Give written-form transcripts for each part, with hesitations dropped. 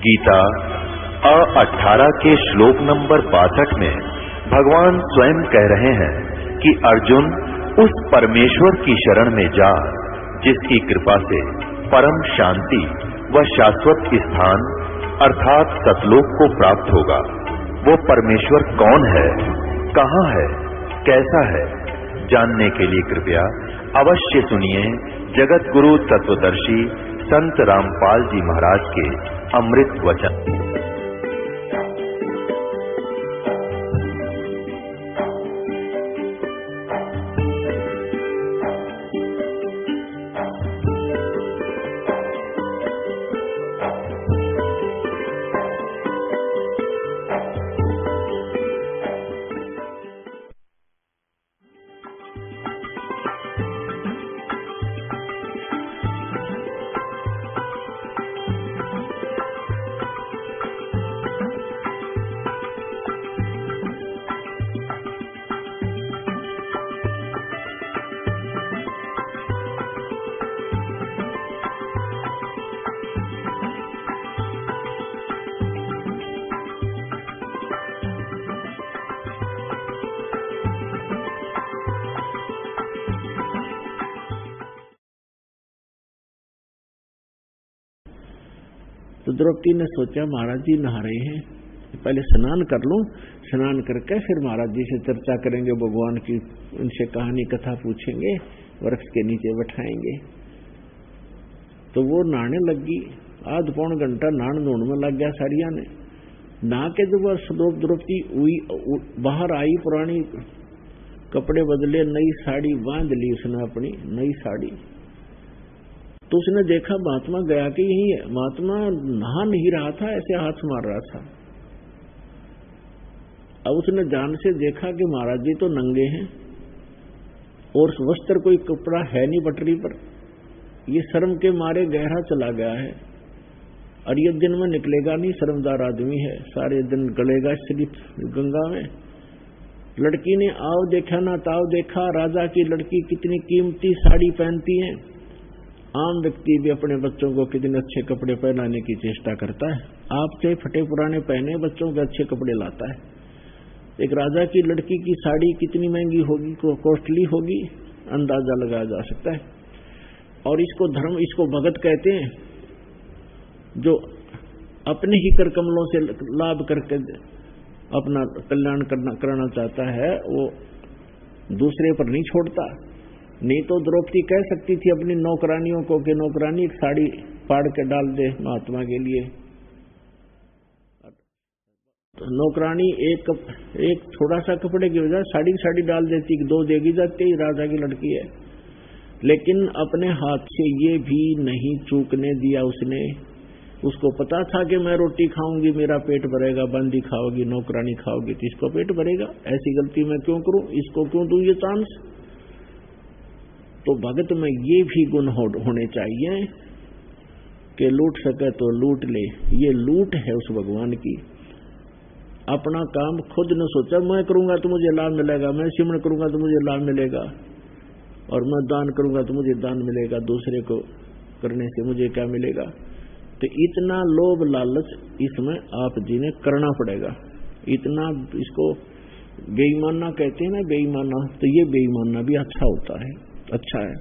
गीता 18 के श्लोक नंबर 62 में भगवान स्वयं कह रहे हैं कि अर्जुन उस परमेश्वर की शरण में जा जिसकी कृपा से परम शांति व शाश्वत स्थान अर्थात सतलोक को प्राप्त होगा। वो परमेश्वर कौन है, कहाँ है, कैसा है, जानने के लिए कृपया अवश्य सुनिए जगत गुरु तत्वदर्शी संत रामपाल जी महाराज के अमृत वचन। तो द्रौपदी ने सोचा महाराज जी नहा रहे हैं, पहले स्नान कर लूं, स्नान करके फिर महाराज जी से चर्चा करेंगे भगवान की, उनसे कहानी कथा पूछेंगे, वृक्ष के नीचे बैठाएंगे। तो वो नहाने लगी, आध पौन घंटा नहान धोने में लग गया सारिया ने। नहा के जब वह द्रौपदी बाहर आई, पुरानी कपड़े बदले, नई साड़ी बांध ली उसने, अपनी नई साड़ी। तो उसने देखा महात्मा गया कि यही है। महात्मा नहा नहीं रहा था, ऐसे हाथ मार रहा था। अब उसने जान से देखा कि महाराज जी तो नंगे हैं और वस्त्र कोई कपड़ा है नहीं पटरी पर। ये शर्म के मारे गहरा चला गया है और ये दिन में निकलेगा नहीं, शर्मदार आदमी है, सारे दिन गलेगा सिर्फ गंगा में। लड़की ने आओ देखा ना ताव देखा, राजा की लड़की कितनी कीमती साड़ी पहनती है। आम व्यक्ति भी अपने बच्चों को कितने अच्छे कपड़े पहनाने की चेष्टा करता है। आप चाहे फटे पुराने पहने, बच्चों के अच्छे कपड़े लाता है। एक राजा की लड़की की साड़ी कितनी महंगी होगी, कॉस्टली होगी, अंदाजा लगाया जा सकता है। और इसको धर्म, इसको भगत कहते हैं, जो अपने ही कर कमलों से लाभ करके अपना कल्याण करना चाहता है, वो दूसरे पर नहीं छोड़ता। नहीं तो द्रौपदी कह सकती थी अपनी नौकरानियों को कि नौकरानी एक साड़ी फाड़ के डाल दे महात्मा के लिए। तो नौकरानी एक थोड़ा सा कपड़े की वजह साड़ी डाल देती, दो देगी जाती, राजा की लड़की है। लेकिन अपने हाथ से ये भी नहीं चूकने दिया उसने। उसको पता था कि मैं रोटी खाऊंगी मेरा पेट भरेगा, बंदी खाओगी, नौकरानी खाओगी तो इसको पेट भरेगा, ऐसी गलती मैं क्यों करूं, इसको क्यों दूं ये चांस। तो भगत में ये भी गुण होने चाहिए कि लूट सके तो लूट ले। ये लूट है उस भगवान की। अपना काम खुद न सोचा, मैं करूंगा तो मुझे लाभ मिलेगा, मैं सिमरण करूंगा तो मुझे लाभ मिलेगा, और मैं दान करूंगा तो मुझे दान मिलेगा, दूसरे को करने से मुझे क्या मिलेगा। तो इतना लोभ लालच इसमें आप जी ने करना पड़ेगा। इतना, इसको बेईमाना कहते हैं ना, बेईमाना। तो ये बेईमाना भी अच्छा होता है, अच्छा है।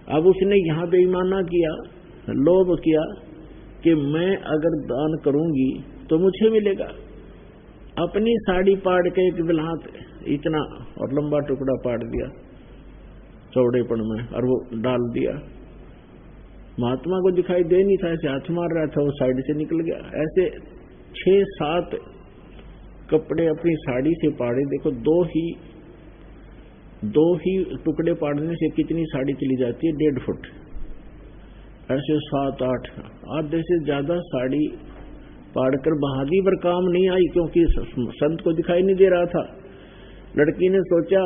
अब उसने यहां बेईमाना किया, लोभ किया कि मैं अगर दान करूंगी तो मुझे मिलेगा। अपनी साड़ी पाड़ के एक बिलहात इतना और लंबा टुकड़ा पाड़ दिया चौड़ेपन में, और वो डाल दिया। महात्मा को दिखाई दे नहीं था, ऐसे हाथ मार रहा था, वो साइड से निकल गया। ऐसे 6-7 कपड़े अपनी साड़ी से पाड़े। देखो, दो ही टुकड़े पाड़ने से कितनी साड़ी चली जाती है, 1.5 फुट। ऐसे 7-8 आधे से ज्यादा साड़ी पाड़कर बहादी पर काम नहीं आई, क्योंकि संत को दिखाई नहीं दे रहा था। लड़की ने सोचा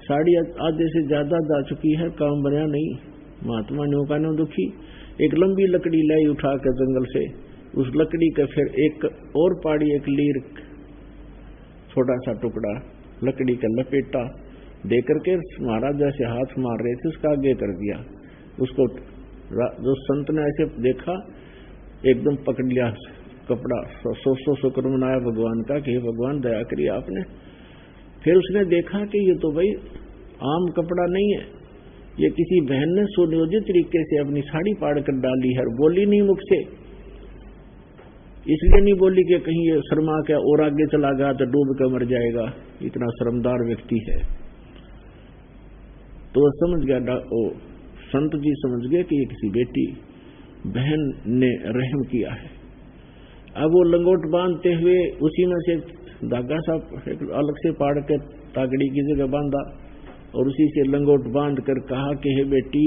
साड़ी आधे से ज्यादा जा चुकी है, काम बना नहीं। महात्मा ने कहा न दुखी, एक लंबी लकड़ी लाई उठा कर जंगल से, उस लकड़ी का फिर एक और पाड़ी, एक लीर छोटा सा टुकड़ा लकड़ी का लपेटा दे करके महाराज जैसे हाथ मार रहे थे उसका आगे कर दिया। उसको जो संत ने ऐसे देखा एकदम पकड़ लिया कपड़ा, सौ शुक्र मनाया भगवान का कि भगवान दया करिए आपने। फिर उसने देखा कि ये तो भाई आम कपड़ा नहीं है, ये किसी बहन ने सुनियोजित तरीके से अपनी साड़ी फाड़ कर डाली है। बोली नहीं मुख से, इसलिए नहीं बोली कि कहीं ये शर्मा के और आगे चला गया तो डूब कर मर जाएगा, इतना शर्मदार व्यक्ति है। तो वह समझ गया, संत जी समझ गए कि ये किसी बेटी बहन ने रहम किया है। अब वो लंगोट बांधते हुए उसी में से धागा सा अलग से पाड़ के तागड़ी की जगह बांधा और उसी से लंगोट बांध कर कहा कि हे बेटी,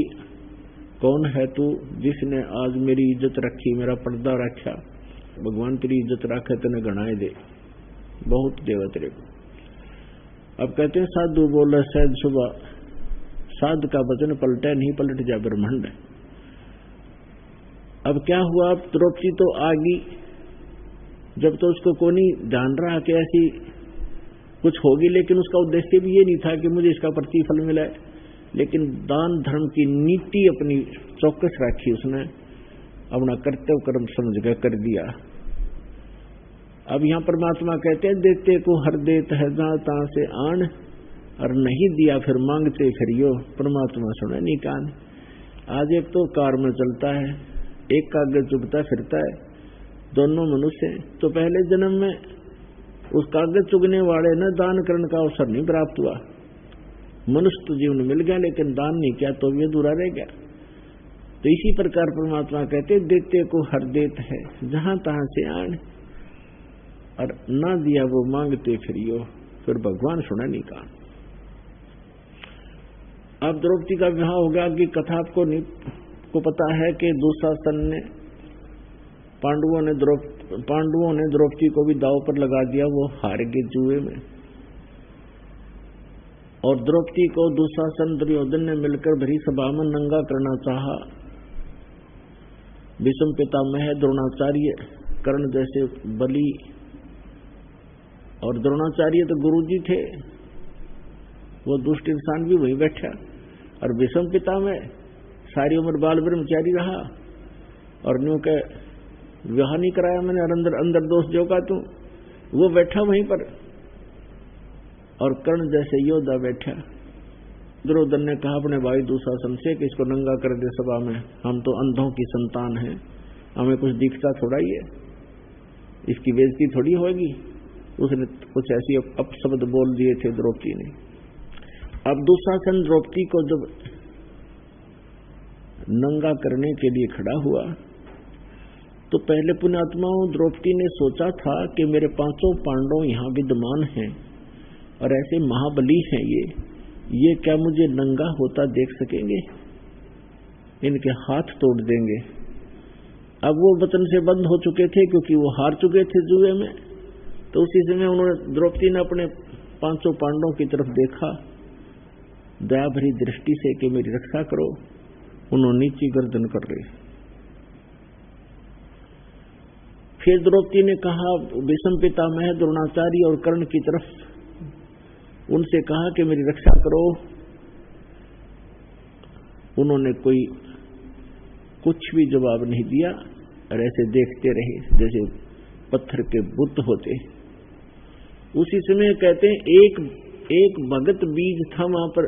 कौन है तू जिसने आज मेरी इज्जत रखी, मेरा पर्दा रखा। भगवान तेरी इज्जत रखे तेने गणाए दे, बहुत देवा तेरे को। अब कहते हैं साधु बोले सहज सुबह, साध का वचन पलटे नहीं पलट जा ब्रह्मांड। अब क्या हुआ, अब द्रौपदी तो आ गई, जब तो उसको कोई नहीं ध्यान रहा कि ऐसी कुछ होगी, लेकिन उसका उद्देश्य भी ये नहीं था कि मुझे इसका प्रतिफल मिले, लेकिन दान धर्म की नीति अपनी चौकस रखी, उसने अपना कर्तव्य कर्म समझ कर कर दिया। अब यहां परमात्मा कहते हैं देते को हर देत है जहां तहां से आन, और नहीं दिया फिर मांगते फिरियो। परमात्मा सुने नहीं कान। आज एक तो कार में चलता है, एक कागज चुभता फिरता है, दोनों मनुष्य। तो पहले जन्म में उस कागज चुगने वाले ने दान करने का अवसर नहीं प्राप्त हुआ, मनुष्य तो जीवन मिल गया लेकिन दान नहीं किया तो भी अधूरा रह गया। तो इसी प्रकार परमात्मा कहते देते को हर देत है जहां तहां से आन, और ना दिया वो मांगते फिरियो, फिर भगवान सुना नहीं कहा। अब द्रौपदी का विवाह हो गया कि कथा आपको पता है कि दुशासन ने पांडवों ने द्रौपदी को भी दांव पर लगा दिया, वो हार गए जुए में। और द्रौपदी को दुशासन दुर्योधन ने मिलकर भरी सभा में नंगा करना चाहा। भीष्म पितामह, द्रोणाचार्य, कर्ण जैसे बलि, और द्रोणाचार्य तो गुरुजी थे, वो दुष्ट इंसान भी वहीं बैठा। और भीष्म पितामह सारी उम्र बाल ब्रह्मचारी रहा और न्यू के विवाह नहीं कराया मैंने, और अंदर दोष जो का तू, वो बैठा वहीं पर। और कर्ण जैसे योद्धा बैठा। दुर्योधन ने कहा अपने भाई दुशासन से कि इसको नंगा कर दे सभा में, हम तो अंधों की संतान हैं, हमें कुछ दिखता थोड़ा ही है, इसकी बेइज्जती थोड़ी होगी। उसने कुछ ऐसी अपशब्द बोल दिए थे द्रौपदी ने। अब दुशासन द्रौपदी को जब नंगा करने के लिए खड़ा हुआ तो पहले पुण्यात्माओं द्रौपदी ने सोचा था कि मेरे 5 पांडव यहाँ विद्यमान हैं और ऐसे महाबली हैं, ये क्या मुझे नंगा होता देख सकेंगे, इनके हाथ तोड़ देंगे। अब वो वचन से बंद हो चुके थे क्योंकि वो हार चुके थे जुए में। तो उसी समय उन्होंने द्रौपदी ने अपने 5 पांडवों की तरफ देखा दया भरी दृष्टि से कि मेरी रक्षा करो। उन्होंने नीची गर्दन कर ली। फिर द्रौपदी ने कहा भीष्म पितामह, द्रोणाचार्य और कर्ण की तरफ, उनसे कहा कि मेरी रक्षा करो। उन्होंने कुछ भी जवाब नहीं दिया और ऐसे देखते रहे जैसे पत्थर के बुत होते। उसी समय कहते हैं एक भगत बीज था वहां पर,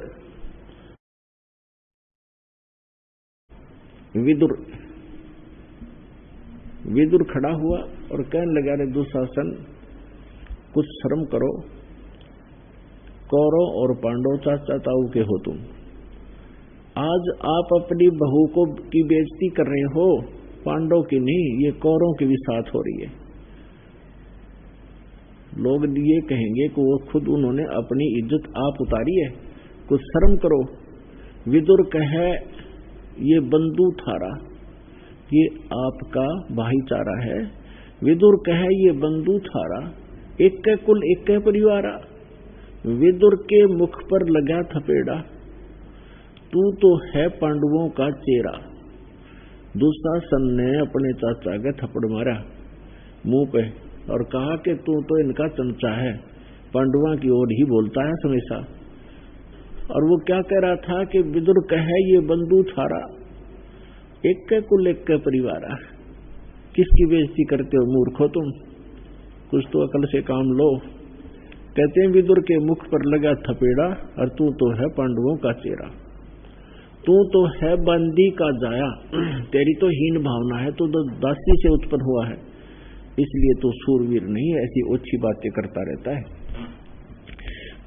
विदुर खड़ा हुआ और कहने लगा रे दुशासन, कुछ शर्म करो, कौरव और पांडव चाचा ताऊ के हो तुम। आज आप अपनी बहू की बेइज्जती कर रहे हो, पांडव की नहीं, ये कौरव की भी साथ हो रही है। लोग ये कहेंगे कि वो खुद उन्होंने अपनी इज्जत आप उतारी है, कुछ शर्म करो। विदुर कहे ये बंधु थारा, ये आपका भाईचारा है। विदुर कहे ये बंधु थारा, एक के कुल एक के परिवारा। विदुर के मुख पर लगा थपेड़ा, तू तो है पांडवों का चेहरा। दुशासन ने अपने चाचा के थप्पड़ मारा मुंह पे और कहा कि तू तो इनका चमचा है, पांडवों की ओर ही बोलता है हमेशा। और वो क्या कह रहा था कि विदुर कहे ये बंधु थारा, एक के कुल एक के परिवारा। किसकी बेइज्जती करते हो मूर्खो तुम, कुछ तो अकल से काम लो। कहते हैं विदुर के मुख पर लगा थपेड़ा, और तू तो है पांडवों का चेहरा, तू तो है बंदी का जाया, तेरी तो हीन भावना है, तू तो दासी से उत्पन्न हुआ है, इसलिए तू सूरवीर नहीं है, ऐसी ओछी बातें करता रहता है।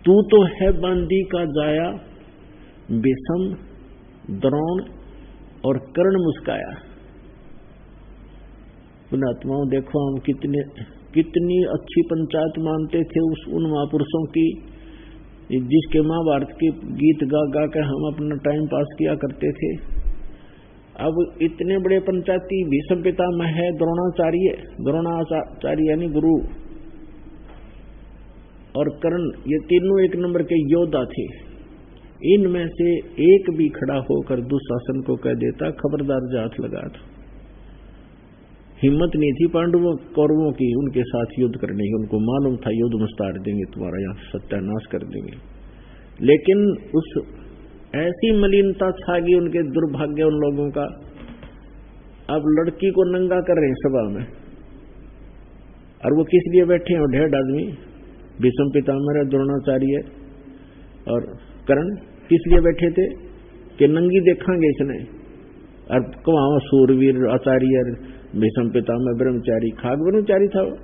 तू तो है बंदी का जाया, विषम, द्रोण और कर्ण मुस्काया। पुण्यात्माओं देखो हम कितनी अच्छी पंचायत मानते थे उन महापुरुषों की, जिसके महाभारत के गीत गा गा के हम अपना टाइम पास किया करते थे। अब इतने बड़े पंचायती भीष्म पितामह है, द्रोणाचार्य यानी गुरु, और कर्ण, ये तीनों एक नंबर के योद्धा थे। इनमें से एक भी खड़ा होकर दुशासन को कह देता खबरदार जात लगा था। हिम्मत नहीं थी पांडवों कौरवों की उनके साथ युद्ध करने की, उनको मालूम था युद्ध मुस्तार देंगे, तुम्हारा यहाँ सत्यानाश कर देंगे। लेकिन उस ऐसी मलिनता छा गई उनके दुर्भाग्य उन लोगों का, अब लड़की को नंगा कर रहे हैं सभा में, और वो किस लिए बैठे हैं? 1.5 आदमी, भीष्म पितामह, द्रोणाचार्य और कर्ण, किस लिए बैठे थे कि नंगी देखांगे इसने, और वहां सूरवीर आचार्य भीष्म पितामह ब्रह्मचारी, खाग ब्रह्मचारी था वो,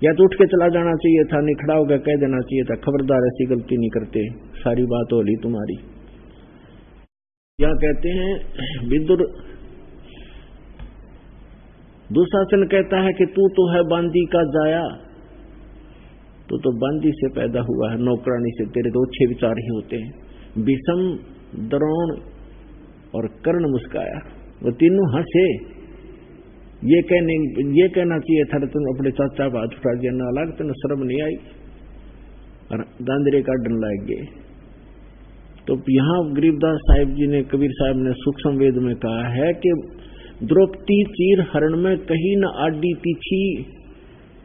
या तो उठ के चला जाना चाहिए था, नहीं खड़ा होकर कह देना चाहिए था खबरदार ऐसी गलती नहीं करते, सारी बात होली तुम्हारी। या कहते हैं विदुर, दुशासन कहता है कि तू तो है बांदी का जाया, तू तो बांदी से पैदा हुआ है, नौकरानी से, तेरे तो अच्छे विचार ही होते हैं। भीष्म, द्रोण और कर्ण मुस्काया, वो तीनों हंसे। ये कहना चाहिए था तुम अपने चाचा हाथ उठा दिया, नालायक, तुम शर्म नहीं आई, और दांदरे का डन लाग गए। तो यहाँ गरीबदास साहिब जी ने, कबीर साहब ने सूक्ष्म वेद में कहा है कि द्रौपदी चीर हरण में कहीं न आडी तीछी,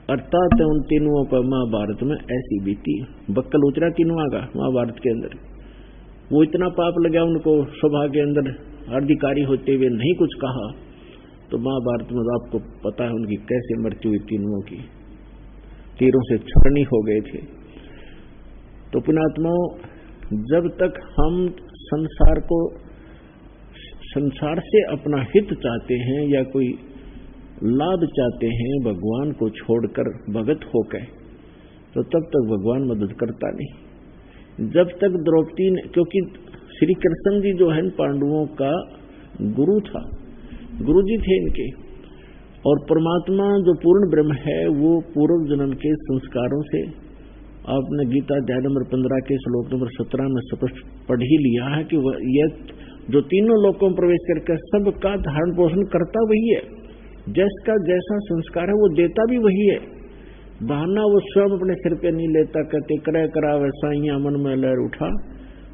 अर्थात उन तीनों पर महाभारत में ऐसी बीती। बक्कल उतरा तीनों का महाभारत के अंदर, वो इतना पाप लगा उनको सभा के अंदर अधिकारी होते हुए नहीं कुछ कहा, तो महाभारत में आपको पता है उनकी कैसे मृत्यु हुई, तीनों की तीरों से छलनी हो गए थे। तो पुण्यात्माओं, जब तक हम संसार से अपना हित चाहते हैं या कोई लाभ चाहते हैं भगवान को छोड़कर भगत होकर, तो तब तक भगवान मदद करता नहीं। जब तक द्रौपदी ने, क्योंकि श्री कृष्ण जी जो है पांडवों का गुरु था, गुरु जी थे इनके, और परमात्मा जो पूर्ण ब्रह्म है वो पूर्व जन्म के संस्कारों से, आपने गीता अध्याय नंबर 15 के श्लोक नंबर 17 में स्पष्ट पढ़ ही लिया है कि यह जो तीनों लोकों में प्रवेश करके सबका धारण पोषण करता वही है, जिसका जैसा संस्कार है वो देता भी वही है। बहाना वो स्वयं अपने सिर पे नहीं लेता, कहते करे करा वैसा ही मन में लहर उठा,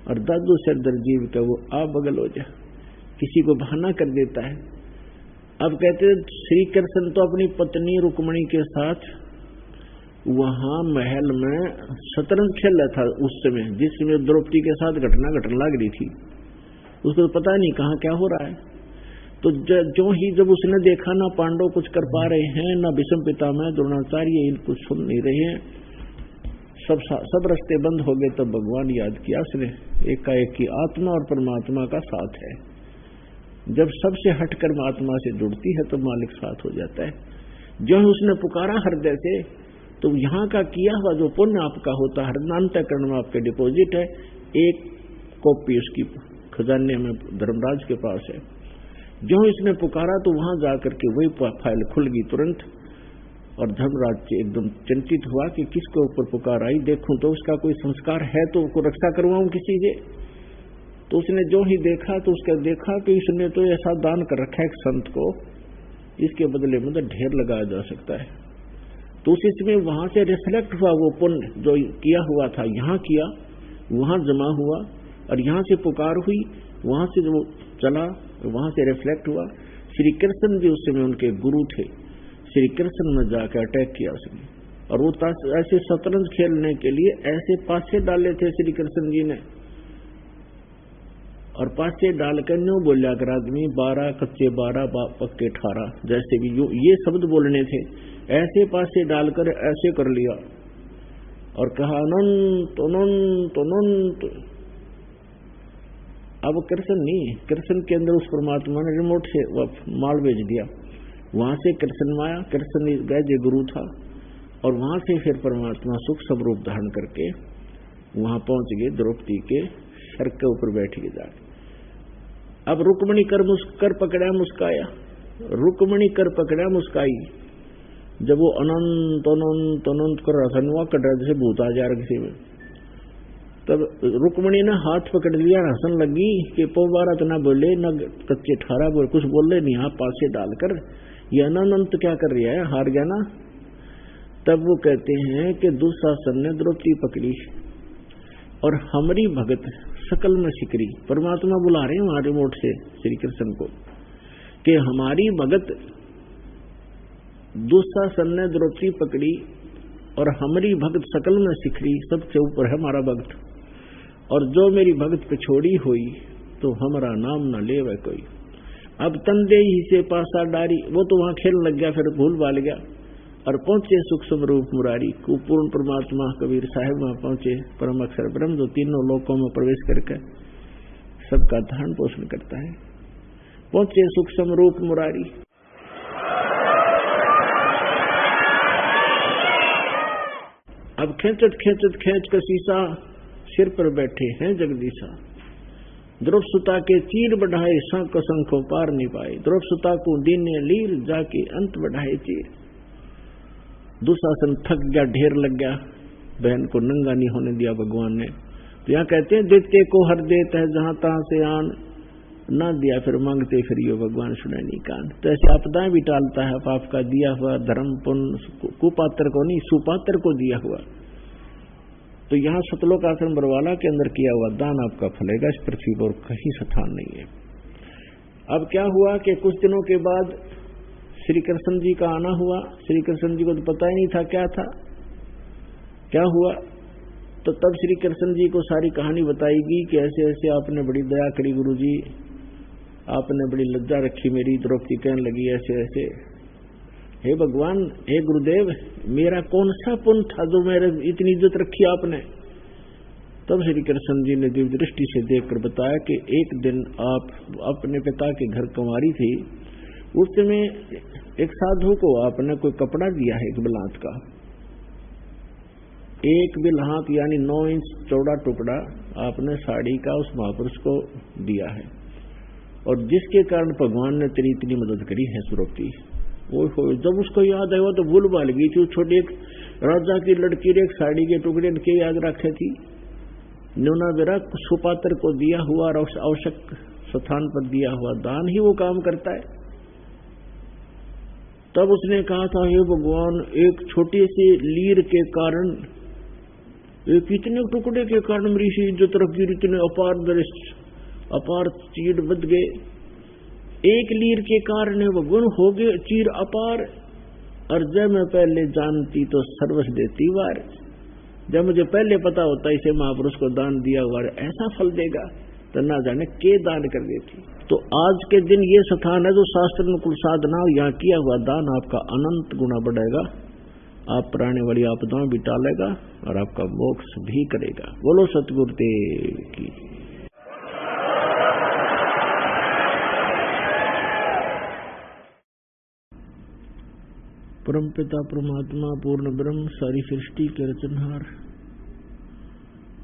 और दादू सिर दर जीव का वो आ बगल हो जा, किसी को बहाना कर देता है। अब कहते श्री कृष्ण तो अपनी पत्नी रुक्मणी के साथ वहां महल में शतरंज खेल रहा था उस समय, जिस समय द्रौपदी के साथ घटना घटने लग रही थी, उसको तो पता नहीं कहाँ क्या हो रहा है। तो जब उसने देखा ना पांडव कुछ कर पा रहे हैं, ना भीष्म पितामह द्रोणाचार्य कुछ सुन नहीं रहे हैं, सब रास्ते बंद हो गए, तब भगवान याद किया उसने एकाएक की आत्मा और परमात्मा का साथ है। जब सबसे हटकर आत्मा से जुड़ती है तो मालिक साथ हो जाता है। जो उसने पुकारा हृदय से, तो यहाँ का किया हुआ जो पुण्य आपका होता है, हृदयांतःकरण में आपके डिपॉजिट है, एक कॉपी उसकी खजाने में धर्मराज के पास है। जो इसने पुकारा तो वहां जाकर के वही फाइल खुल गई तुरंत, और धर्मराज एकदम चिंतित हुआ कि किसके ऊपर पुकार आई, देखूं तो उसका कोई संस्कार है तो उसको रक्षा करवाऊं किसी से। तो उसने जो ही देखा तो उसका देखा कि इसने तो ऐसा दान कर रखा है एक संत को, इसके बदले में तो ढेर लगाया जा सकता है। तो उस इसमें वहां से रिफ्लेक्ट हुआ वो पुण्य जो किया हुआ था, यहाँ किया, वहां जमा हुआ, और यहाँ से पुकार हुई, वहां से जो चला, वहां से रिफ्लेक्ट हुआ। श्री कृष्ण जी उस समय उनके गुरु थे, श्री कृष्ण में जाकर अटैक किया उसने, और वो ऐसे शतरंज खेलने के लिए ऐसे पासे डाले थे श्री कृष्ण जी ने, और पासे डालकर न्यू बोलिया कर आदमी 12 कच्चे 12 पक्के 18, जैसे भी ये शब्द बोलने थे, ऐसे पासे डालकर ऐसे कर लिया और कहा अनंत अनंत अनंत। अब कृष्ण नहीं, कृष्ण के अंदर उस परमात्मा ने रिमोट से माल भेज दिया, वहां से कृष्ण आया, कृष्ण गए गुरु था, और वहां से फिर परमात्मा सुख स्वरूप धारण करके वहां पहुंच गए द्रौपदी के सर के ऊपर बैठ गए जाके। अब रुक्मणी कर पकड़ा मुस्काया, रुक्मणी कर पकड़ा मुस्काई। जब वो अनंत अनंत अनंत कर रहा था, नुआ कट रहा जैसे भूत आ जा रहा किसी में, तब रुक्मणी ने हाथ पकड़ लिया, हंसन लगी कि पोबारा तो ना बोले न कच्चे 18 बोले, कुछ बोले नहीं, हाथ पास से डालकर ये अनंत क्या कर रहा है, हार गया ना। तब वो कहते हैं कि दुशासन ने द्रौपदी पकड़ी और हमारी भगत सकल में सिकरी। परमात्मा बुला रहे हैं वहां रिमोट से श्री कृष्ण को कि हमारी भगत दुशासन ने द्रौपदी पकड़ी और हमारी भगत सकल में सिखरी, सबसे ऊपर है हमारा भक्त, और जो मेरी भगत पे छोड़ी हुई तो हमारा नाम न ले वह कोई। अब तंदे ही से पासा डारी, वो तो वहां खेल लग गया, फिर भूल भाल गया और पहुंचे सूक्ष्म रूप मुरारी को। पूर्ण परमात्मा कबीर साहिब वहां पहुंचे, परम अक्षर ब्रह्म जो तीनों लोकों में प्रवेश करके सबका धारण पोषण करता है। पहुंचे सूक्ष्म रूप मुरारी। अब खेचत खेच का शीशा सिर पर बैठे हैं जगदीशा। द्रौपदी के चीर बढ़ाए शंख शंखों पार नहीं पाए, द्रौपदी को दीने लीर जाके अंत बढ़ाए चीर। दुशासन थक गया, ढेर लग गया, बहन को नंगा नहीं होने दिया भगवान ने। तो यहाँ कहते हैं देते को हर देता है जहां तहां से आन, ना दिया फिर मांगते फिर यो भगवान सुने नहीं कान। तो ऐसे आपदाएं भी टालता है, पाप का दिया हुआ धर्म पुण्य कुपात्र को नहीं सुपात्र को दिया हुआ। तो यहाँ सतलोक आश्रम बरवाला के अंदर किया हुआ दान आपका फलेगा, इस पृथ्वी पर कहीं स्थान नहीं है। अब क्या हुआ कि कुछ दिनों के बाद श्री कृष्ण जी का आना हुआ। श्री कृष्ण जी को तो पता ही नहीं था क्या था, क्या हुआ। तो तब श्री कृष्ण जी को सारी कहानी बताएगी कि ऐसे ऐसे आपने बड़ी दया करी गुरु जी, आपने बड़ी लज्जा रखी मेरी। द्रौपदी कहने लगी ऐसे ऐसे, हे भगवान, हे गुरुदेव, मेरा कौन सा पुण्य था जो मेरे इतनी इज्जत रखी आपने। तब श्री कृष्ण जी ने दिव्य दृष्टि से देखकर बताया कि एक दिन आप अपने पिता के घर कुंवारी थी, उस समय एक साधु को आपने कोई कपड़ा दिया है, एक बिलात का, एक बिलात यानी 9 इंच चौड़ा टुकड़ा आपने साड़ी का उस महापुरुष को दिया है, और जिसके कारण भगवान ने तेरी इतनी मदद करी है द्रौपदी। वो जब उसको याद आया तो भूल भाल गई थी। छोटी एक राजा की लड़की ने एक साड़ी के टुकड़े के याद रखे थी, न्यूना बेरा सुपात्र को दिया हुआ और आवश्यक स्थान पर दिया हुआ दान ही वो काम करता है। तब उसने कहा था, हे भगवान, एक छोटे से लीर के कारण, एक इतने टुकड़े के कारण मेरी सी इज्जत रख गिरी, इतने अपार दृश्य अपार चीड़ बद गए। एक लीर के कारण वो गुण हो गए चीर अपार, और जब मैं पहले जानती तो सर्वस्व देती वार। जब मुझे पहले पता होता इसे महापुरुष को दान दिया हुआ ऐसा फल देगा, तो ना जाने के दान कर देती। तो आज के दिन ये स्थान है जो शास्त्र अनुकूल साधना, यहाँ किया हुआ दान आपका अनंत गुना बढ़ेगा, आप प्राणी वाली आपदाओं भी टालेगा और आपका मोक्ष भी करेगा। बोलो सतगुरुदेव की। परमपिता परमात्मा पूर्ण ब्रह्म सारी सृष्टि के रचनहार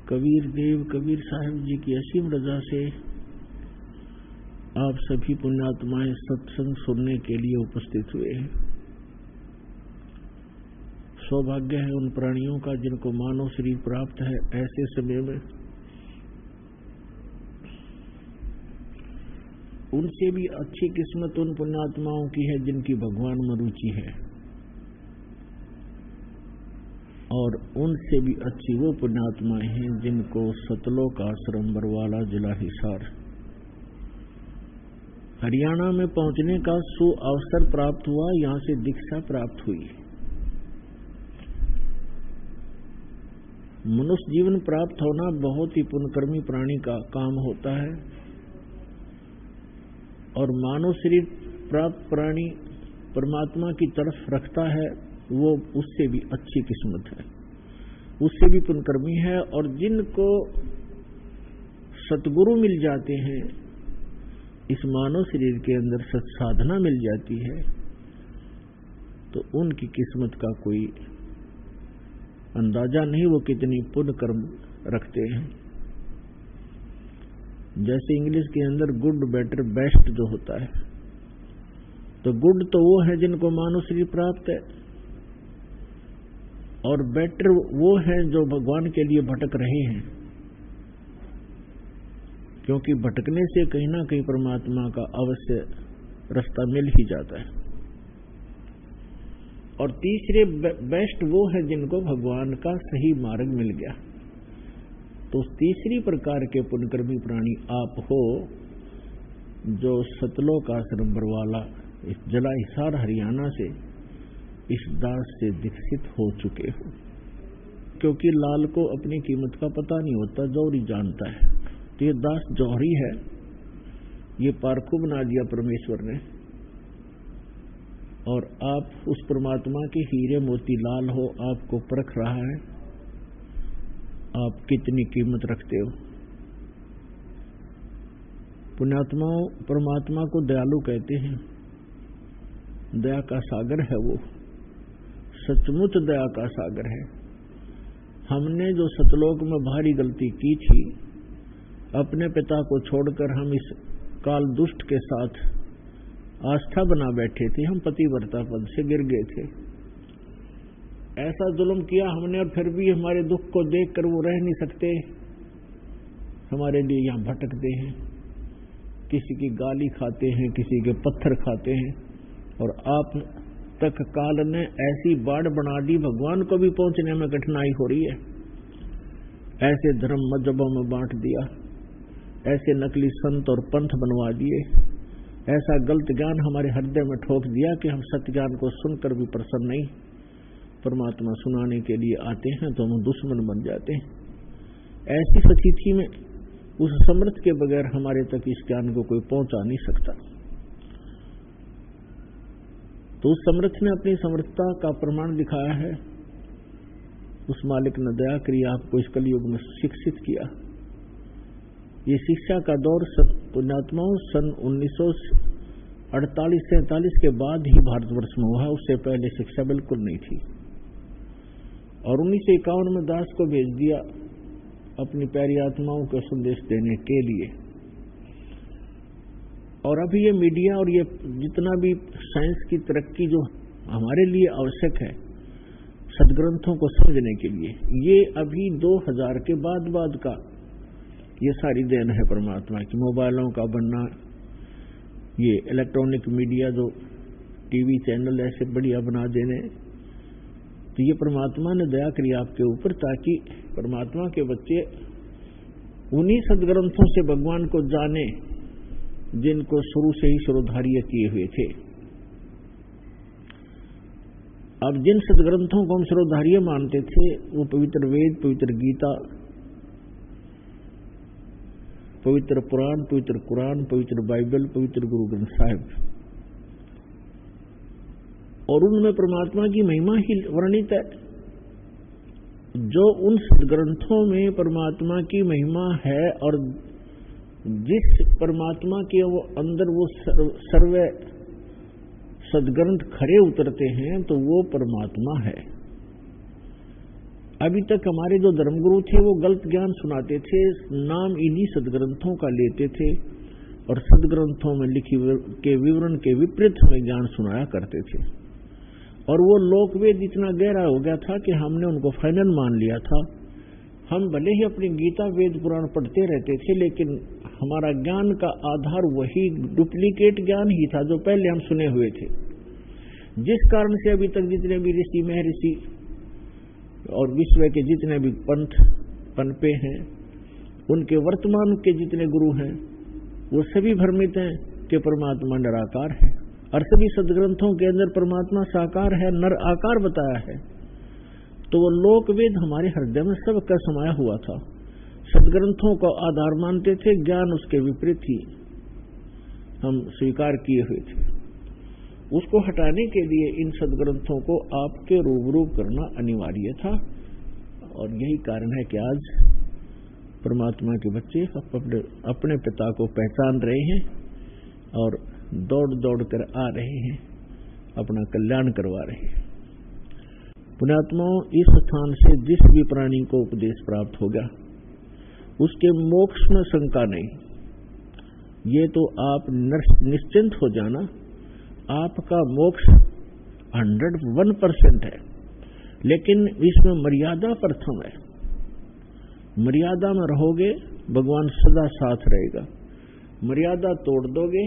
कबीर देव कबीर साहिब जी की असीम रजा से आप सभी पुण्यात्माएं सत्संग सुनने के लिए उपस्थित हुए हैं। सौभाग्य है उन प्राणियों का जिनको मानव शरीर प्राप्त है। ऐसे समय में उनसे भी अच्छी किस्मत उन पुण्यात्माओं की है जिनकी भगवान में रुचि है, और उनसे भी अच्छी वो पुण्यात्माएं हैं जिनको सतलोक आश्रम बरवाला जिला हिसार हरियाणा में पहुंचने का सुअवसर प्राप्त हुआ, यहां से दीक्षा प्राप्त हुई। मनुष्य जीवन प्राप्त होना बहुत ही पुण्यकर्मी प्राणी का काम होता है। और मानव शरीर प्राप्त प्राणी परमात्मा की तरफ रखता है, वो उससे भी अच्छी किस्मत है, उससे भी पुण्यकर्मी है। और जिनको सतगुरु मिल जाते हैं, इस मानव शरीर के अंदर सत्साधना मिल जाती है, तो उनकी किस्मत का कोई अंदाजा नहीं, वो कितनी पुण्य कर्म रखते हैं। जैसे इंग्लिश के अंदर गुड, बेटर, बेस्ट जो होता है, तो गुड तो वो है जिनको मानव शरीर प्राप्त है, और बेटर वो है जो भगवान के लिए भटक रहे हैं, क्योंकि भटकने से कहीं ना कहीं परमात्मा का अवश्य रास्ता मिल ही जाता है। और तीसरे बेस्ट वो है जिनको भगवान का सही मार्ग मिल गया। तो तीसरी प्रकार के पुण्यकर्मी प्राणी आप हो, जो सतलोक आश्रम बरवाला इस जिला हिसार हरियाणा से इस दास से दीक्षित हो चुके हो। क्योंकि लाल को अपनी कीमत का पता नहीं होता, जौहरी जानता है। तो ये दास जौहरी है, ये पारखू बना दिया परमेश्वर ने। और आप उस परमात्मा के हीरे मोती लाल हो, आपको परख रहा है आप कितनी कीमत रखते हो। पुण्यात्माओं, परमात्मा को दयालु कहते हैं, दया का सागर है वो, सचमुच दया का सागर है। हमने जो सतलोक में भारी गलती की थी, अपने पिता को छोड़कर हम इस काल दुष्ट के साथ आस्था बना बैठे थे, हम पतिव्रता पद से गिर गए थे। ऐसा जुल्म किया हमने, और फिर भी हमारे दुख को देखकर वो रह नहीं सकते, हमारे लिए यहां भटकते हैं, किसी की गाली खाते हैं, किसी के पत्थर खाते हैं। और आप तक काल ने ऐसी बाढ़ बना दी, भगवान को भी पहुंचने में कठिनाई हो रही है। ऐसे धर्म मजहबों में बांट दिया, ऐसे नकली संत और पंथ बनवा दिए, ऐसा गलत ज्ञान हमारे हृदय में ठोक दिया कि हम सत्य ज्ञान को सुनकर भी प्रसन्न नहीं, परमात्मा सुनाने के लिए आते हैं तो हम दुश्मन बन जाते हैं। ऐसी स्थिति में उस समर्थ के बगैर हमारे तक इस ज्ञान को कोई पहुंचा नहीं सकता। तो उस समर्थ ने अपनी समर्थता का प्रमाण दिखाया है। उस मालिक ने दया करी, आपको इस कलयुग में शिक्षित किया। ये शिक्षा का दौर पुण्यात्माओं सन 1948-47 के बाद ही भारतवर्ष में हुआ, उससे पहले शिक्षा बिल्कुल नहीं थी। और 1951 में दास को भेज दिया अपनी प्यारी आत्माओं को संदेश देने के लिए। और अभी ये मीडिया और ये जितना भी साइंस की तरक्की जो हमारे लिए आवश्यक है सदग्रंथों को समझने के लिए, ये अभी 2000 के बाद का ये सारी देन है परमात्मा की। मोबाइलों का बनना, ये इलेक्ट्रॉनिक मीडिया जो टीवी चैनल ऐसे बढ़िया बना देने, तो ये परमात्मा ने दया करी आपके ऊपर, ताकि परमात्मा के बच्चे उन्हीं सदग्रंथों से भगवान को जाने जिनको शुरू से ही शिरोधार्य किए हुए थे। अब जिन सदग्रंथों को हम शिरोधार्य मानते थे, वो पवित्र वेद, पवित्र गीता, पवित्र पुराण, पवित्र कुरान, पवित्र बाइबल, पवित्र गुरु ग्रंथ साहिब, और उनमें परमात्मा की महिमा ही वर्णित है। जो उन सदग्रंथों में परमात्मा की महिमा है, और जिस परमात्मा के वो अंदर वो सर्व सदग्रंथ खरे उतरते हैं, तो वो परमात्मा है। अभी तक हमारे जो धर्मगुरु थे वो गलत ज्ञान सुनाते थे, नाम इन्हीं सदग्रंथों का लेते थे, और सदग्रंथों में लिखी के विवरण के विपरीत हमें ज्ञान सुनाया करते थे। और वो लोकवेद इतना गहरा हो गया था कि हमने उनको फाइनल मान लिया था। हम भले ही अपनी गीता वेद पुराण पढ़ते रहते थे, लेकिन हमारा ज्ञान का आधार वही डुप्लीकेट ज्ञान ही था जो पहले हम सुने हुए थे, जिस कारण से अभी तक जितने भी ऋषि महर्षि और विश्व के जितने भी पंथ पनपे हैं, उनके वर्तमान के जितने गुरु हैं, वो सभी भ्रमित हैं कि परमात्मा निराकार है। और सभी सदग्रंथों के अंदर परमात्मा साकार है, नर आकार बताया है। तो वो लोकवेद हमारे हृदय में सबका समाया हुआ था, सदग्रंथों को आधार मानते थे, ज्ञान उसके विपरीत ही हम स्वीकार किए हुए थे, उसको हटाने के लिए इन सदग्रंथों को आपके रूबरू करना अनिवार्य था। और यही कारण है कि आज परमात्मा के बच्चे अपने पिता को पहचान रहे हैं और दौड़ दौड़ कर आ रहे हैं, अपना कल्याण करवा रहे हैं। पुण्यात्माओं, इस स्थान से जिस भी प्राणी को उपदेश प्राप्त हो गया उसके मोक्ष में शंका नहीं। ये तो आप निश्चिंत हो जाना, आपका मोक्ष 101% है। लेकिन इसमें मर्यादा प्रथम है। मर्यादा में रहोगे भगवान सदा साथ रहेगा। मर्यादा तोड़ दोगे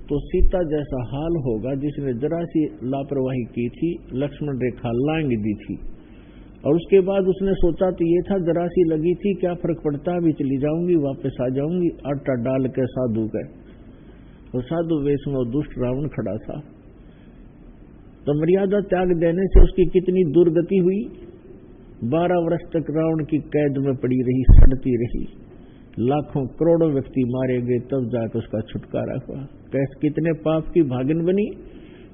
तो सीता जैसा हाल होगा जिसने जरा सी लापरवाही की थी, लक्ष्मण रेखा लांग दी थी और उसके बाद उसने सोचा तो ये था जरा सी लगी थी, क्या फर्क पड़ता, अभी चली जाऊंगी, वापस आ जाऊंगी। आटा डाल के साधु गए और साधु वेश में दुष्ट रावण खड़ा था। तो मर्यादा त्याग देने से उसकी कितनी दुर्गति हुई। 12 वर्ष तक रावण की कैद में पड़ी रही, सड़ती रही, लाखों करोड़ों व्यक्ति मारे गए, तब जाकर उसका छुटकारा हुआ। कैसे कितने पाप की भागिन बनी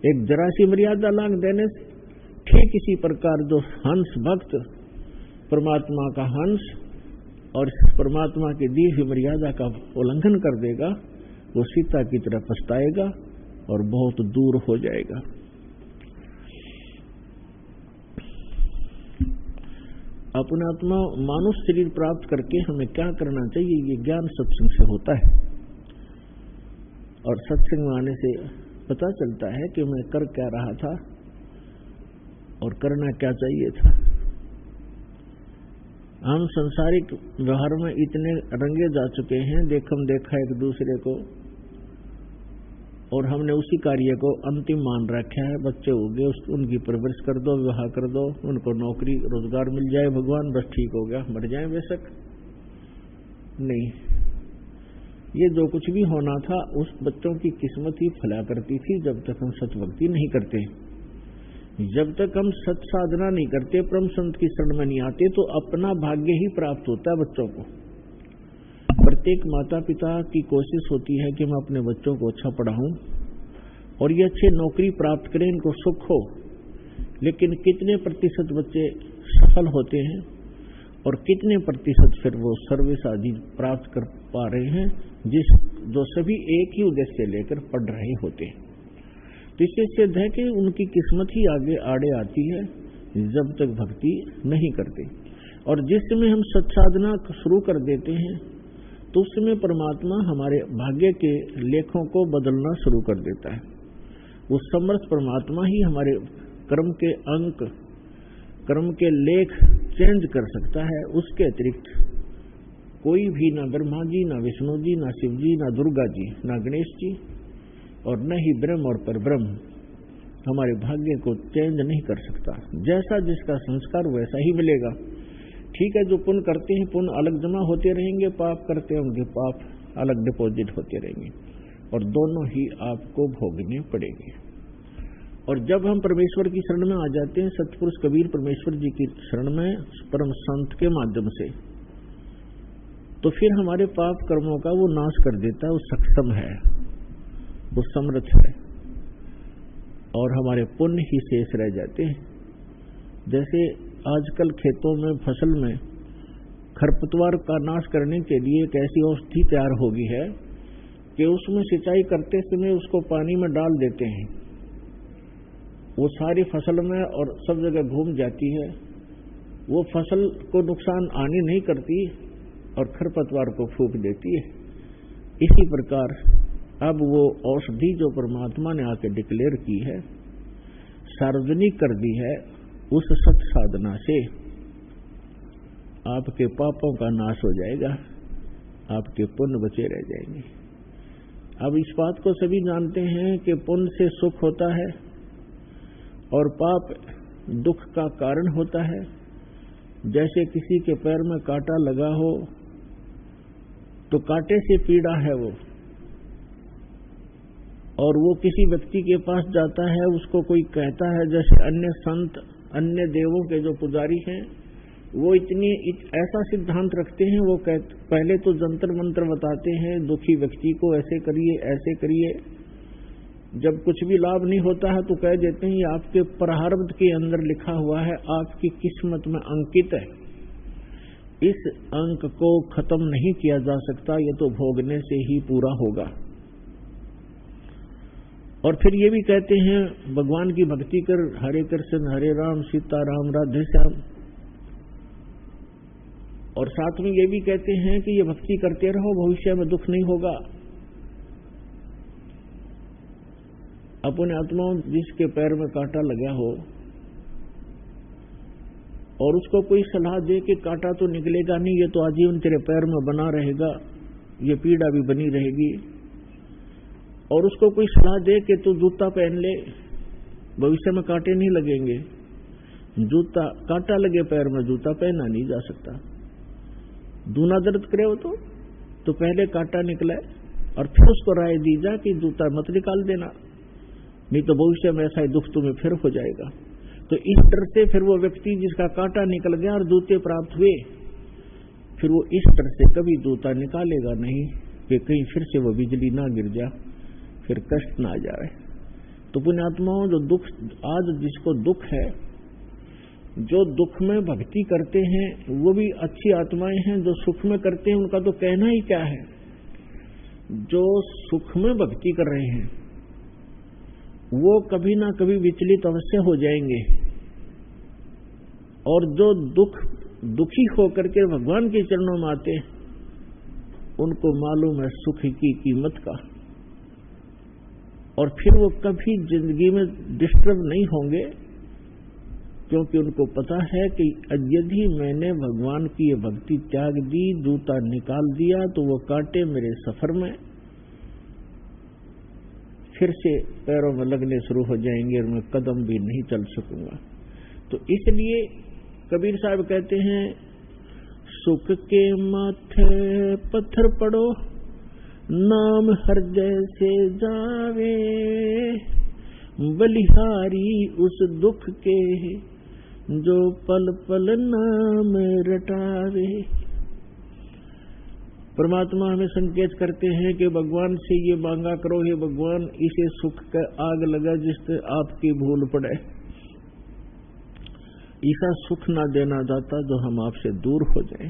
एक जरा सी मर्यादा लांग देने से। ठीक इसी प्रकार जो हंस भक्त परमात्मा का हंस और परमात्मा की दी हुई मर्यादा का उल्लंघन कर देगा, वो सीता की तरह पछताएगा और बहुत दूर हो जाएगा। अपने आत्मा मानुष शरीर प्राप्त करके हमें क्या करना चाहिए, ये ज्ञान सत्संग से होता है। और सत्संग में आने से पता चलता है कि मैं कर क्या रहा था और करना क्या चाहिए था। हम सांसारिक व्यवहार में इतने रंगे जा चुके हैं, देखम देखा एक दूसरे को, और हमने उसी कार्य को अंतिम मान रखा है। बच्चे हो गए, उनकी परवरिश कर दो, विवाह कर दो, उनको नौकरी रोजगार मिल जाए, भगवान बस ठीक हो गया, मर जाए बेशक। नहीं, ये जो कुछ भी होना था उस बच्चों की किस्मत ही फला करती थी जब तक हम सतभक्ति नहीं करते। जब तक हम सत साधना नहीं करते, परम संत की शरण में नहीं आते, तो अपना भाग्य ही प्राप्त होता है बच्चों को। प्रत्येक माता पिता की कोशिश होती है कि मैं अपने बच्चों को अच्छा पढ़ाऊं और ये अच्छे नौकरी प्राप्त करें, इनको सुख हो। लेकिन कितने प्रतिशत बच्चे सफल होते हैं और कितने प्रतिशत फिर वो सर्विस आदि प्राप्त कर पा रहे हैं, जो सभी एक ही उद्देश्य लेकर पढ़ रहे होते हैं। तो इससे सिद्ध है कि उनकी किस्मत ही आगे आड़े आती है जब तक भक्ति नहीं करते। और जिस समय हम सत्साधना शुरू कर देते हैं तो उस समय परमात्मा हमारे भाग्य के लेखों को बदलना शुरू कर देता है। वो समर्थ परमात्मा ही हमारे कर्म के अंक, कर्म के लेख चेंज कर सकता है। उसके अतिरिक्त कोई भी, ना ब्रह्मा जी, ना विष्णु जी, ना शिव जी, ना दुर्गा जी, ना गणेश जी, और न ही ब्रह्म और परब्रह्म हमारे भाग्य को चेंज नहीं कर सकता। जैसा जिसका संस्कार वैसा ही मिलेगा। ठीक है, जो पुण्य करते हैं पुण्य अलग जमा होते रहेंगे, पाप करते हैं उनके पाप अलग डिपॉजिट होते रहेंगे, और दोनों ही आपको भोगने पड़ेंगे। और जब हम परमेश्वर की शरण में आ जाते हैं, सतपुरुष कबीर परमेश्वर जी की शरण में परम संत के माध्यम से, तो फिर हमारे पाप कर्मों का वो नाश कर देता है। वो सक्षम है, वो समर्थ है, और हमारे पुण्य ही शेष रह जाते हैं। जैसे आजकल खेतों में, फसल में खरपतवार का नाश करने के लिए एक ऐसी औषधि तैयार हो गई है कि उसमें सिंचाई करते समय उसको पानी में डाल देते हैं, वो सारी फसल में और सब जगह घूम जाती है। वो फसल को नुकसान आने नहीं करती और खरपतवार को फूंक देती है। इसी प्रकार अब वो औषधि जो परमात्मा ने आके डिक्लेयर की है, सार्वजनिक कर दी है, उस सत साधना से आपके पापों का नाश हो जाएगा, आपके पुण्य बचे रह जाएंगे। अब इस बात को सभी जानते हैं कि पुण्य से सुख होता है और पाप दुख का कारण होता है। जैसे किसी के पैर में कांटा लगा हो तो कांटे से पीड़ा है वो, और वो किसी व्यक्ति के पास जाता है, उसको कोई कहता है, जैसे अन्य संत, अन्य देवों के जो पुजारी हैं, वो ऐसा सिद्धांत रखते हैं, वो पहले तो जंतर मंत्र बताते हैं दुखी व्यक्ति को ऐसे करिए ऐसे करिए। जब कुछ भी लाभ नहीं होता है तो कह देते हैं ये आपके प्रारब्ध के अंदर लिखा हुआ है, आपकी किस्मत में अंकित है, इस अंक को खत्म नहीं किया जा सकता, ये तो भोगने से ही पूरा होगा। और फिर ये भी कहते हैं भगवान की भक्ति कर, हरे कृष्ण हरे राम सीताराम राधे श्याम। और साथ में ये भी कहते हैं कि ये भक्ति करते रहो, भविष्य में दुख नहीं होगा। अपने आत्माओं जिसके पैर में कांटा लगा हो और उसको कोई सलाह दे कि कांटा तो निकलेगा नहीं, ये तो आजीवन तेरे पैर में बना रहेगा, ये पीड़ा भी बनी रहेगी, और उसको कोई सलाह दे कि तू जूता पहन ले, भविष्य में कांटे नहीं लगेंगे। जूता कांटा लगे पैर में जूता पहना नहीं जा सकता। दूना दर्द करे हो तो पहले कांटा निकले और फिर उसको राय दी जा कि जूता मत निकाल देना, नहीं तो भविष्य में ऐसा ही दुख तुम्हें फिर हो जाएगा। तो इस डर से फिर वो व्यक्ति जिसका कांटा निकल गया और जूते प्राप्त हुए, फिर वो इस डर से कभी जूता निकालेगा नहीं कि कहीं फिर से वो बिजली ना गिर जा, फिर कष्ट ना आ जाए। तो पुण्यात्माओं, जो दुख आज जिसको दुख है, जो दुख में भक्ति करते हैं वो भी अच्छी आत्माएं हैं, जो सुख में करते हैं उनका तो कहना ही क्या है। जो सुख में भक्ति कर रहे हैं वो कभी ना कभी विचलित अवश्य हो जाएंगे, और जो दुखी होकर के भगवान के चरणों में आते हैं उनको मालूम है सुख की कीमत का, और फिर वो कभी जिंदगी में डिस्टर्ब नहीं होंगे, क्योंकि उनको पता है कि यदि मैंने भगवान की ये भक्ति त्याग दी, जूता निकाल दिया, तो वो कांटे मेरे सफर में फिर से पैरों में लगने शुरू हो जाएंगे और मैं कदम भी नहीं चल सकूंगा। तो इसलिए कबीर साहब कहते हैं, सुख के माथे पत्थर पड़ो, नाम हृदय से जावे, बलिहारी उस दुख के जो पल पल नाम रटावे। परमात्मा हमें संकेत करते हैं कि भगवान से ये मांगा करो, हे भगवान इसे सुख का आग लगा जिससे आपकी भूल पड़े, ऐसा सुख ना देना दाता जो हम आपसे दूर हो जाए,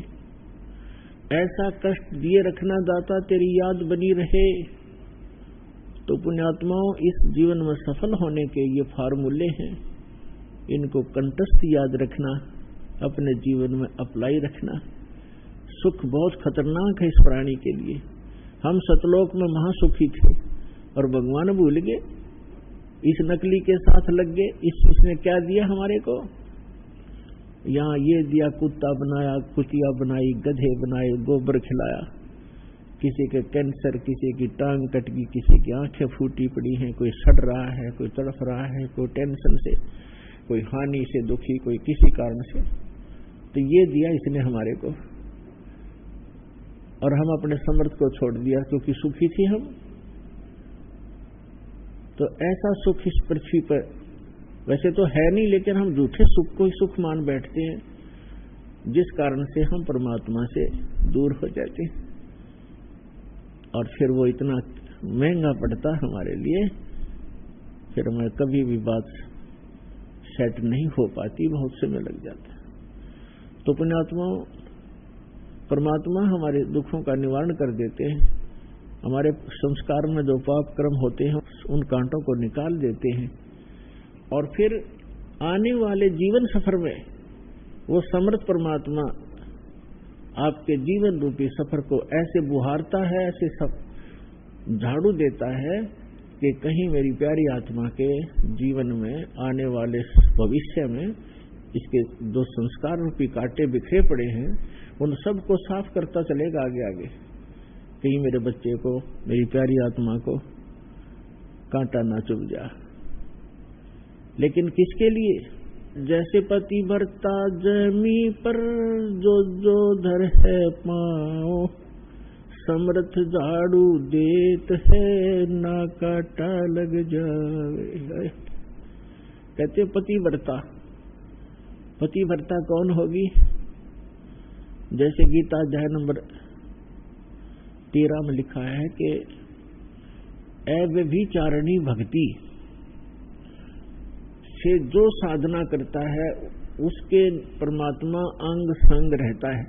ऐसा कष्ट दिए रखना दाता तेरी याद बनी रहे। तो पुण्यात्माओं, इस जीवन में सफल होने के ये फार्मूले हैं, इनको कंठस्थ याद रखना, अपने जीवन में अप्लाई रखना। सुख बहुत खतरनाक है इस प्राणी के लिए। हम सतलोक में महासुखी थे और भगवान भूल गए, इस नकली के साथ लग गए। इसने क्या दिया हमारे को? यहाँ ये दिया, कुत्ता बनाया, कुतिया बनाई, गधे बनाए, गोबर खिलाया, किसी के कैंसर, किसी की टांग कट गई, किसी की आंखें फूटी पड़ी हैं, कोई सड़ रहा है, कोई तड़फ रहा है, कोई टेंशन से, कोई हानि से दुखी, कोई किसी कारण से। तो ये दिया इसने हमारे को, और हम अपने समर्थ को छोड़ दिया क्योंकि सुखी थी हम। तो ऐसा सुख इस पृथ्वी पर वैसे तो है नहीं, लेकिन हम झूठे सुख को ही सुख मान बैठते हैं, जिस कारण से हम परमात्मा से दूर हो जाते हैं, और फिर वो इतना महंगा पड़ता हमारे लिए, फिर हमें कभी भी बात सेट नहीं हो पाती, बहुत समय लग जाता है। तो पुण्यात्माओं, परमात्मा हमारे दुखों का निवारण कर देते हैं, हमारे संस्कार में जो पाप कर्म होते हैं उन कांटों को निकाल देते हैं, और फिर आने वाले जीवन सफर में वो समर्थ परमात्मा आपके जीवन रूपी सफर को ऐसे बुहारता है, ऐसे सब झाड़ू देता है कि कहीं मेरी प्यारी आत्मा के जीवन में आने वाले भविष्य में इसके जो संस्कार रूपी कांटे बिखरे पड़े हैं उन सबको साफ करता चलेगा आगे आगे, कहीं मेरे बच्चे को, मेरी प्यारी आत्मा को कांटा ना चुभ जा। लेकिन किसके लिए? जैसे पतिव्रता जमी पर जो जो धर है पाओ, समर्थ झाड़ू देत है ना कांटा लग जावे। कहते पतिव्रता, पतिव्रता कौन होगी? जैसे गीता अध्याय नंबर 13 में लिखा है कि अव्यभिचारिणी भक्ति से जो साधना करता है उसके परमात्मा अंग संग रहता है।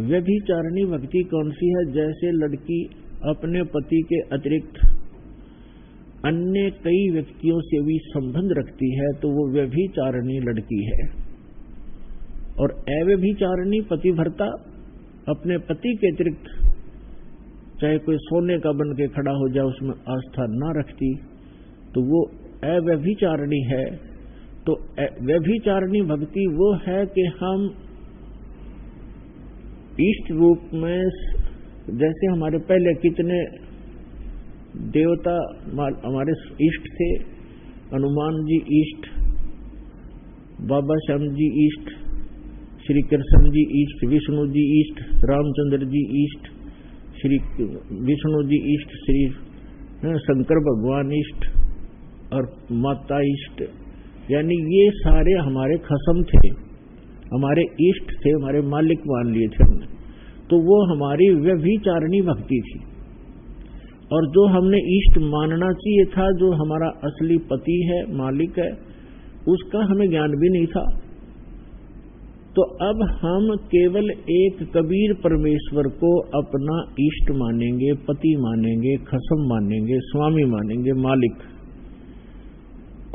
व्यभिचारिणी भक्ति कौन सी है? जैसे लड़की अपने पति के अतिरिक्त अन्य कई व्यक्तियों से भी संबंध रखती है तो वो व्यभिचारिणी लड़की है। और अव्यभिचारिणी पतिव्रता अपने पति के अतिरिक्त चाहे कोई सोने का बन के खड़ा हो जाए उसमें आस्था न रखती तो वो अव्यभिचारिणी है। तो व्यभिचारिणी भक्ति वो है कि हम इष्ट रूप में, जैसे हमारे पहले कितने देवता हमारे इष्ट थे, हनुमान जी इष्ट, बाबा श्याम जी इष्ट, श्री कृष्ण जी इष्ट, विष्णु जी इष्ट, रामचंद्र जी इष्ट, श्री विष्णु जी इष्ट, श्री शंकर भगवान इष्ट और माता इष्ट, यानी ये सारे हमारे खसम थे, हमारे इष्ट थे, हमारे मालिक मान लिए थे हमने। तो वो हमारी व्यभिचारिणी भक्ति थी। और जो हमने इष्ट मानना चाहिए था, जो हमारा असली पति है, मालिक है, उसका हमें ज्ञान भी नहीं था। तो अब हम केवल एक कबीर परमेश्वर को अपना इष्ट मानेंगे, पति मानेंगे, खसम मानेंगे, स्वामी मानेंगे, मालिक।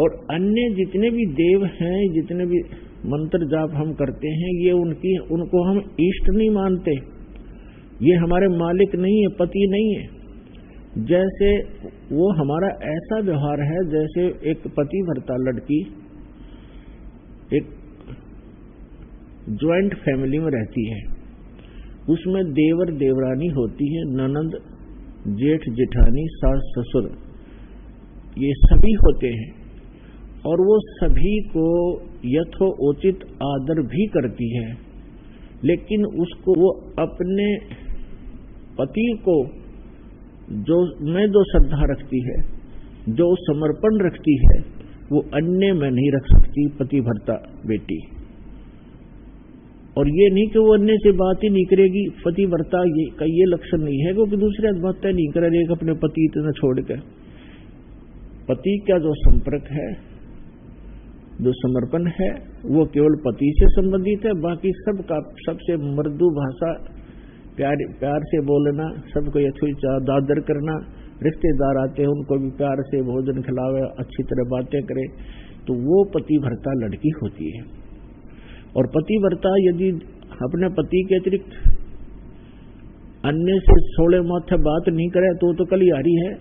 और अन्य जितने भी देव हैं, जितने भी मंत्र जाप हम करते हैं, ये उनको हम इष्ट नहीं मानते, ये हमारे मालिक नहीं है, पति नहीं है। जैसे वो हमारा ऐसा व्यवहार है जैसे एक पतिव्रता लड़की एक ज्वाइंट फैमिली में रहती है, उसमें देवर देवरानी होती है, ननंद जेठ जेठानी सास ससुर, ये सभी होते हैं। और वो सभी को यथोचित आदर भी करती है, लेकिन उसको वो अपने पति को जो श्रद्धा रखती है, जो समर्पण रखती है, वो अन्य में नहीं रख सकती पतिव्रता बेटी। और ये नहीं कि वो अन्य से बात ही नहीं करेगी, पतिव्रता का ये लक्षण नहीं है क्योंकि दूसरे बातें नहीं करेगा अपने पति इतना छोड़कर। पति का जो संपर्क है, जो समर्पण है, वो केवल पति से संबंधित है। बाकी सबसे मृदु भाषा, प्यार से बोलना, सबको यथोचित आदर करना, रिश्तेदार आते हैं उनको भी प्यार से भोजन खिलावे, अच्छी तरह बातें करे, तो वो पतिव्रता लड़की होती है। और पतिव्रता यदि अपने पति के अतिरिक्त अन्य से सोले माथे बात नहीं करे तो कलियारी है,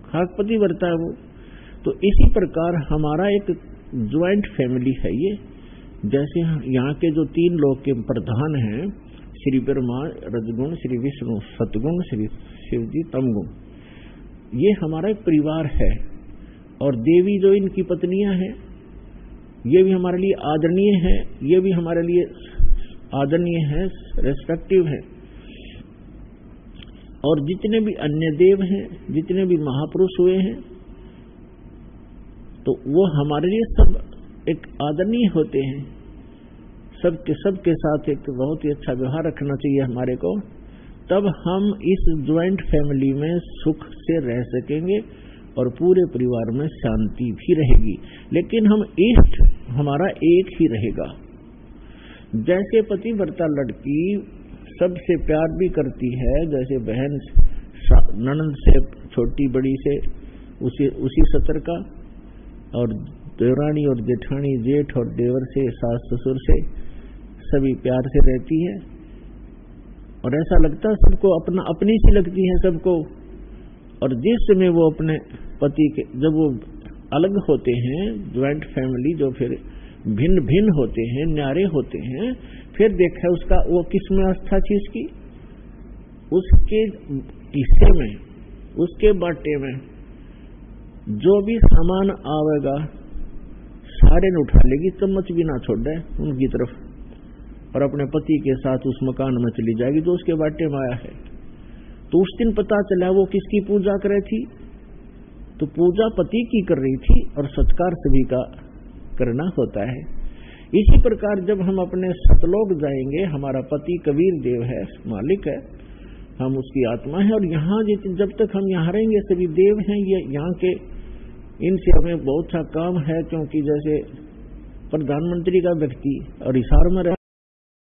खाक पतिव्रता है वो। तो इसी प्रकार हमारा एक ज्वाइंट फैमिली है ये। जैसे यहाँ के जो 3 लोक के प्रधान हैं, श्री ब्रह्मा रजगुण, श्री विष्णु सतगुण, श्री शिव जी तमगुण, ये हमारा एक परिवार है। और देवी जो इनकी पत्नियां हैं, ये भी हमारे लिए आदरणीय है, ये भी हमारे लिए आदरणीय है, रेस्पेक्टिव है। और जितने भी अन्य देव हैं, जितने भी महापुरुष हुए हैं, तो वो हमारे लिए सब एक आदरणीय होते हैं। सबके साथ एक बहुत ही अच्छा व्यवहार रखना चाहिए हमारे को, तब हम इस ज्वाइंट फैमिली में सुख से रह सकेंगे और पूरे परिवार में शांति भी रहेगी। लेकिन हम इष्ट हमारा एक ही रहेगा। जैसे पतिव्रता लड़की सबसे प्यार भी करती है, जैसे बहन ननंद से, छोटी बड़ी से उसी सतर का, और देवरानी और जेठानी, जेठ और देवर से, सास ससुर से सभी प्यार से रहती है। और ऐसा लगता है सबको अपनी सी लगती है सबको। और जिस समय वो अपने पति के, जब वो अलग होते हैं, ज्वाइंट फैमिली जो फिर भिन्न भिन्न होते हैं, न्यारे होते हैं, फिर देखा उसका वो किसमें आस्था थी उसकी, उसके हिस्से में, उसके बाटे में जो भी सामान आवेगा सारे ने उठा लेगी, चम्मच भी ना छोड़ दे उनकी तरफ, और अपने पति के साथ उस मकान में चली जाएगी जो उसके बाटे में आया है। तो उस दिन पता चला वो किसकी पूजा कर रही थी, तो पूजा पति की कर रही थी और सत्कार सभी का करना होता है। इसी प्रकार जब हम अपने सतलोक जाएंगे, हमारा पति कबीर देव है, मालिक है, हम उसकी आत्मा है, और यहाँ जब तक हम यहाँ रहेंगे सभी देव हैं, ये यहाँ के, इनसे हमें बहुत सा काम है, क्योंकि जैसे प्रधानमंत्री का व्यक्ति और हिसार में